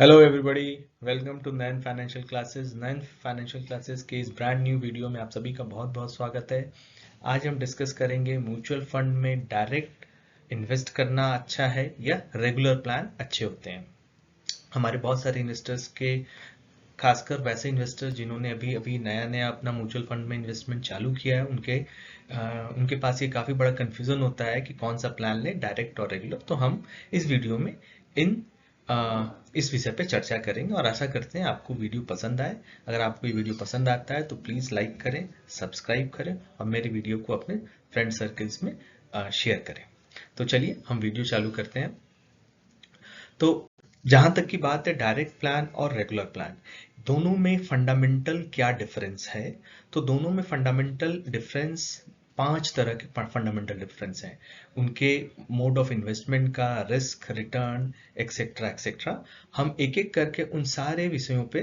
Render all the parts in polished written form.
Hello everybody, welcome to Nain financial classes. Nain financial classes के इस brand new video में आप सभी का बहुत बहुत स्वागत है। आज हम डिस्कस करेंगे म्यूचुअल फंड में डायरेक्ट इन्वेस्ट करना अच्छा है या रेगुलर प्लान अच्छे होते हैं। हमारे बहुत सारे इन्वेस्टर्स के, खासकर वैसे इन्वेस्टर जिन्होंने अभी अभी नया नया अपना म्यूचुअल फंड में इन्वेस्टमेंट चालू किया है, उनके पास ये काफ़ी बड़ा कन्फ्यूज़न होता है कि कौन सा प्लान लें, डायरेक्ट और रेगुलर। तो हम इस वीडियो में इन इस विषय पे चर्चा करेंगे और आशा करते हैं आपको वीडियो पसंद आए। अगर आपको ये वीडियो पसंद आता है तो प्लीज़ लाइक करें, सब्सक्राइब करें और मेरी वीडियो को अपने फ्रेंड सर्कल्स में शेयर करें। तो चलिए हम वीडियो चालू करते हैं। तो जहां तक की बात है डायरेक्ट प्लान और रेगुलर प्लान, दोनों में फंडामेंटल क्या डिफरेंस है? तो दोनों में फंडामेंटल डिफरेंस, 5 तरह के फंडामेंटल डिफरेंस हैं। उनके मोड ऑफ इन्वेस्टमेंट का, रिस्क, रिटर्न, एक्सेट्रा एक्सेट्रा। हम एक एक करके उन सारे विषयों पे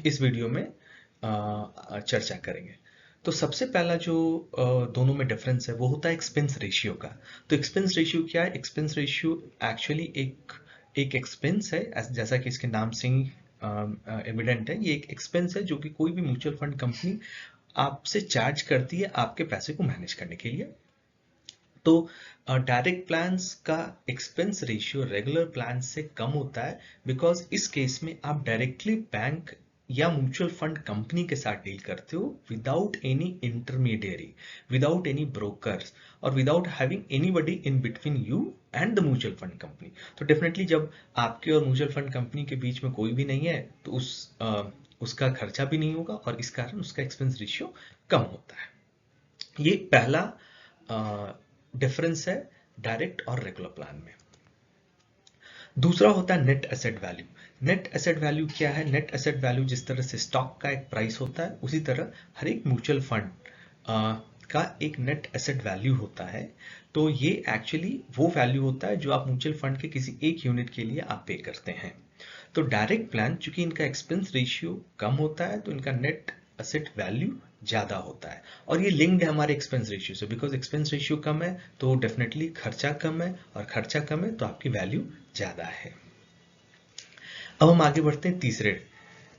इस वीडियो में चर्चा करेंगे। तो सबसे पहला जो दोनों में डिफरेंस है वो होता है एक्सपेंस रेशियो का। तो एक्सपेंस रेशियो क्या है? एक्सपेंस रेशियो एक्चुअली एक एक्सपेंस है, जैसा कि इसके नाम से ही एविडेंट है। ये एक एक्सपेंस है जो कि कोई भी म्यूचुअल फंड कंपनी आपसे चार्ज करती है आपके पैसे को मैनेज करने के लिए। तो डायरेक्ट प्लान्स का एक्सपेंस रेशियो रेगुलर प्लान से कम होता है, बिकॉज इस केस में आप डायरेक्टली बैंक या म्यूचुअल फंड कंपनी के साथ डील करते हो, without any intermediary, without any brokers और without having anybody in between you and the mutual fund company. तो डेफिनेटली जब आपके और म्यूचुअल फंड कंपनी के बीच में कोई भी नहीं है तो उसका खर्चा भी नहीं होगा और इस कारण उसका एक्सपेंस रेशियो कम होता है। ये पहला डिफरेंस है डायरेक्ट और रेगुलर प्लान में। दूसरा होता है net asset value. Net asset value क्या है? नेट एसेट वैल्यू जिस तरह से स्टॉक का एक प्राइस होता है, उसी तरह हर एक म्यूचुअल फंड का एक नेट एसेट वैल्यू होता है। तो ये एक्चुअली वो वैल्यू होता है जो आप म्यूचुअल फंड के किसी एक यूनिट के लिए आप पे करते हैं। तो डायरेक्ट प्लान, चूंकि इनका एक्सपेंस रेशियो कम होता है तो इनका नेट एसेट वैल्यू ज्यादा होता है और ये लिंक्ड है हमारे एक्सपेंस रेशियो से। बिकॉज एक्सपेंस रेशियो कम है तो डेफिनेटली खर्चा कम है और खर्चा कम है तो आपकी वैल्यू ज्यादा है। अब हम आगे बढ़ते हैं तीसरे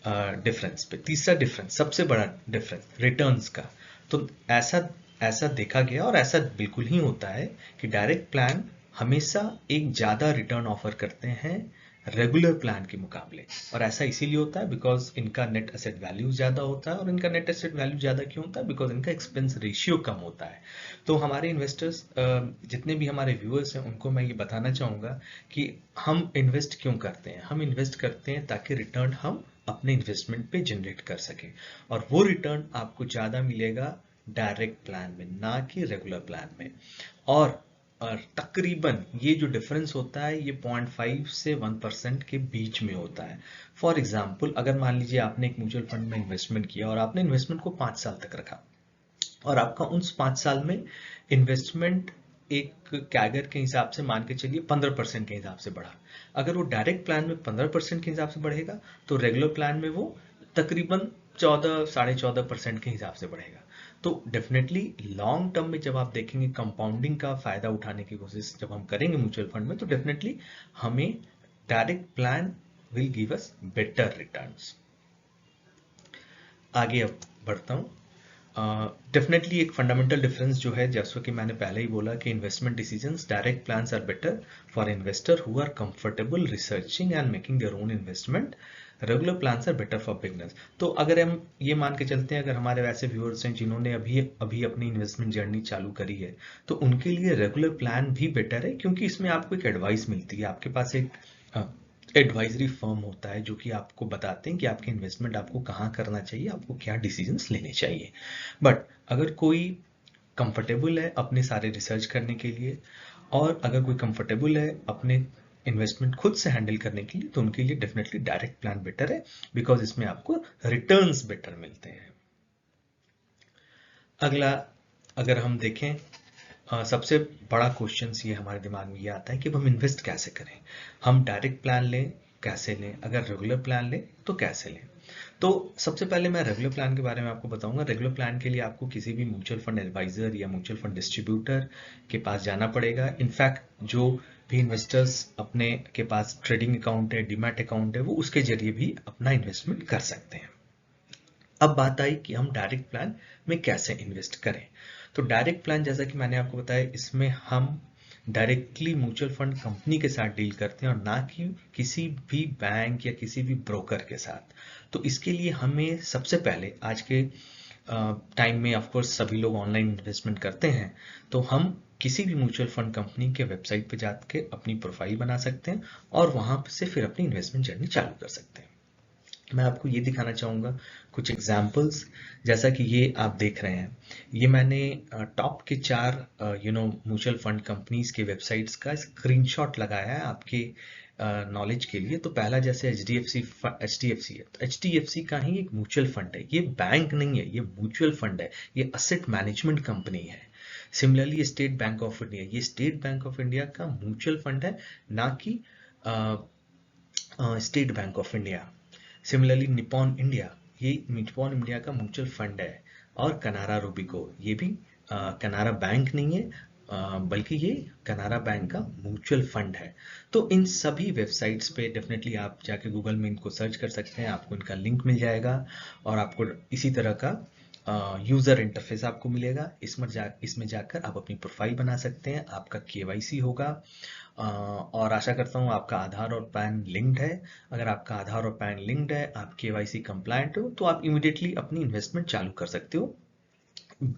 डिफरेंस पे। तीसरा डिफरेंस, सबसे बड़ा डिफरेंस, रिटर्न्स का। तो ऐसा ऐसा देखा गया और ऐसा बिल्कुल ही होता है कि डायरेक्ट प्लान हमेशा एक ज्यादा रिटर्न ऑफर करते हैं रेगुलर प्लान के मुकाबले। और ऐसा इसीलिए होता है बिकॉज इनका नेट एसेट वैल्यू ज्यादा होता है। और इनका नेट एसेट वैल्यू ज्यादा क्यों होता है? बिकॉज इनका एक्सपेंस रेशियो कम होता है। तो हमारे इन्वेस्टर्स, जितने भी हमारे व्यूअर्स हैं, उनको मैं ये बताना चाहूंगा कि हम इन्वेस्ट क्यों करते हैं। हम इन्वेस्ट करते हैं ताकि रिटर्न हम अपने इन्वेस्टमेंट पे जनरेट कर सकें, और वो रिटर्न आपको ज्यादा मिलेगा डायरेक्ट प्लान में, ना कि रेगुलर प्लान में। और तकरीबन ये जो डिफरेंस होता है ये 0.5 से 1% के बीच में होता है। फॉर एग्जाम्पल, अगर मान लीजिए आपने एक म्यूचुअल फंड में इन्वेस्टमेंट किया और आपने इन्वेस्टमेंट को 5 साल तक रखा और आपका उन 5 साल में इन्वेस्टमेंट एक कैगर के हिसाब से मान के चलिए 15% के हिसाब से बढ़ा। अगर वो डायरेक्ट प्लान में 15% के हिसाब से बढ़ेगा तो रेगुलर प्लान में वो तकरीबन 14-14.5% के हिसाब से बढ़ेगा। तो डेफिनेटली लॉन्ग टर्म में जब आप देखेंगे कंपाउंडिंग का फायदा उठाने की कोशिश जब हम करेंगे म्यूचुअल फंड में, तो डेफिनेटली हमें direct plan will give us better returns. आगे अब बढ़ता हूं। डेफिनेटली एक फंडामेंटल डिफरेंस जो है, जैसा कि मैंने पहले ही बोला कि investment decisions, direct plans are better for investor who are comfortable researching and making their own investment. Regular plans are better for beginners. तो अगर हम ये मान के चलते हैं, अगर हमारे वैसे व्यूअर्स हैं जिन्होंने अभी अभी अपनी इन्वेस्टमेंट जर्नी चालू करी है, तो उनके लिए रेगुलर प्लान भी बेटर है, क्योंकि इसमें आपको एक एडवाइस मिलती है। आपके पास एक एडवाइजरी फर्म होता है जो कि आपको बताते हैं कि आपके इन्वेस्टमेंट आपको कहाँ करना चाहिए, आपको क्या डिसीजंस लेने चाहिए। बट अगर कोई कंफर्टेबल है अपने सारे रिसर्च करने के लिए, और अगर कोई कंफर्टेबल है अपने इन्वेस्टमेंट खुद से हैंडल करने के लिए, तो उनके लिए डेफिनेटली डायरेक्ट प्लान बेटर है, बिकॉज इसमें आपको रिटर्न्स बेटर मिलते हैं। अगला, अगर हम देखें, सबसे बड़ा क्वेश्चन ये हमारे दिमाग में ये आता है कि अब हम इन्वेस्ट कैसे करें। हम डायरेक्ट प्लान लें, कैसे लें? अगर रेगुलर प्लान लें तो कैसे लें? तो सबसे पहले मैं रेगुलर प्लान के बारे में आपको बताऊंगा। रेगुलर प्लान के लिए आपको किसी भी म्यूचुअल फंड एडवाइजर या म्यूचुअल फंड डिस्ट्रीब्यूटर के पास जाना पड़ेगा। इनफैक्ट जो भी इन्वेस्टर्स अपने के पास ट्रेडिंग अकाउंट है, डीमैट अकाउंट है, वो उसके जरिए भी अपना इन्वेस्टमेंट कर सकते हैं। अब बात आई कि हम डायरेक्ट प्लान में कैसे इन्वेस्ट करें। तो डायरेक्ट प्लान, जैसा कि मैंने आपको बताया, इसमें हम डायरेक्टली म्यूचुअल फंड कंपनी के साथ डील करते हैं और ना कि किसी भी बैंक या किसी भी ब्रोकर के साथ। तो इसके लिए हमें सबसे पहले, आज के टाइम में ऑफ कोर्स सभी लोग ऑनलाइन इन्वेस्टमेंट करते हैं, तो हम किसी भी म्यूचुअल फंड कंपनी के वेबसाइट पे जाके अपनी प्रोफाइल बना सकते हैं और वहां से फिर अपनी इन्वेस्टमेंट जर्नी चालू कर सकते हैं। मैं आपको ये दिखाना चाहूँगा कुछ एग्जाम्पल्स। जैसा कि ये आप देख रहे हैं, ये मैंने टॉप के 4 म्यूचुअल फंड कंपनीज के वेबसाइट्स का स्क्रीनशॉट लगाया है आपके नॉलेज के लिए। तो पहला जैसे एचडीएफसी है, तो एचडीएफसी का ही एक म्यूचुअल फंड है, ये बैंक नहीं है, ये म्यूचुअल फंड है, ये असेट मैनेजमेंट कंपनी है। Similarly state bank of India, ये स्टेट बैंक ऑफ इंडिया का म्यूचुअल फंड है, ना कि state bank of India. Similarly Nippon India, ये निपॉन इंडिया का म्यूचुअल फंड है। और कनारा रूबिको, ये भी कनारा बैंक नहीं है, बल्कि ये कनारा बैंक का म्यूचुअल फंड है। तो इन सभी वेबसाइट्स पे डेफिनेटली आप जाके गूगल में इनको सर्च कर सकते हैं, आपको इनका लिंक मिल जाएगा और आपको इसी तरह का यूजर इंटरफेस आपको मिलेगा। इसमें जाकर आप अपनी प्रोफाइल बना सकते हैं, आपका केवाईसी होगा और आशा करता हूँ आपका आधार और पैन लिंक्ड है। अगर आपका आधार और पैन लिंक्ड है, आप केवाईसी कंप्लायंट हो, तो आप इमीडिएटली अपनी इन्वेस्टमेंट चालू कर सकते हो।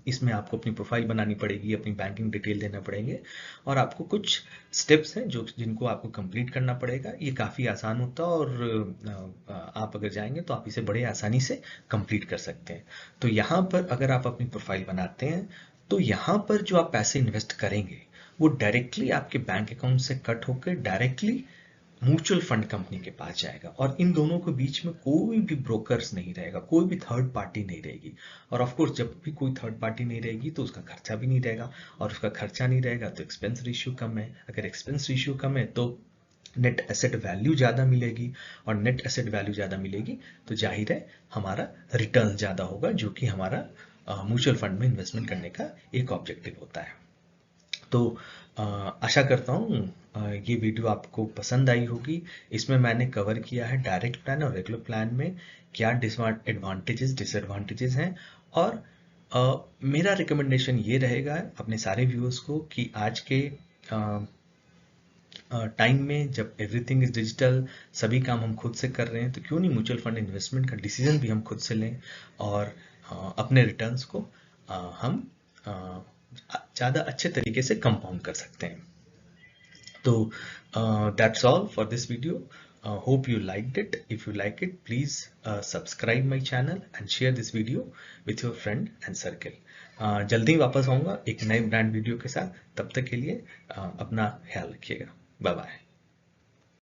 इसमें आपको अपनी प्रोफाइल बनानी पड़ेगी, अपनी बैंकिंग डिटेल देना पड़ेंगे और आपको कुछ स्टेप्स हैं जिनको आपको कंप्लीट करना पड़ेगा। ये काफ़ी आसान होता है और आप अगर जाएंगे तो आप इसे बड़े आसानी से कंप्लीट कर सकते हैं। तो यहाँ पर अगर आप अपनी प्रोफाइल बनाते हैं, तो यहाँ पर जो आप पैसे इन्वेस्ट करेंगे वो डायरेक्टली आपके बैंक अकाउंट से कट होकर डायरेक्टली म्यूचुअल फंड कंपनी के पास जाएगा और इन दोनों के बीच में कोई भी ब्रोकर्स नहीं रहेगा, कोई भी थर्ड पार्टी नहीं रहेगी। और ऑफ कोर्स जब भी कोई थर्ड पार्टी नहीं रहेगी तो उसका खर्चा भी नहीं रहेगा, और उसका खर्चा नहीं रहेगा तो एक्सपेंस रेशियो कम है। अगर एक्सपेंस रेशियो कम है तो नेट एसेट वैल्यू ज़्यादा मिलेगी, और नेट एसेट वैल्यू ज़्यादा मिलेगी तो जाहिर है हमारा रिटर्न ज़्यादा होगा, जो कि हमारा म्यूचुअल फंड में इन्वेस्टमेंट करने का एक ऑब्जेक्टिव होता है। तो आशा करता हूँ ये वीडियो आपको पसंद आई होगी। इसमें मैंने कवर किया है डायरेक्ट प्लान और रेगुलर प्लान में क्या एडवांटेजेस डिसएडवांटेजेस हैं। और मेरा रिकमेंडेशन ये रहेगा अपने सारे व्यूअर्स को कि आज के टाइम में जब एवरीथिंग इज डिजिटल, सभी काम हम खुद से कर रहे हैं, तो क्यों नहीं म्यूचुअल फंड इन्वेस्टमेंट का डिसीजन भी हम खुद से लें और अपने रिटर्न्स को हम ज़्यादा अच्छे तरीके से कंपाउंड कर सकते हैं। तो that's all for this video. Hope you liked it. If you like it, please subscribe my channel and share this video with your friend and circle. जल्दी वापस आऊँगा एक नए ब्रांड वीडियो के साथ। तब तक के लिए अपना ख्याल रखिएगा। Bye bye.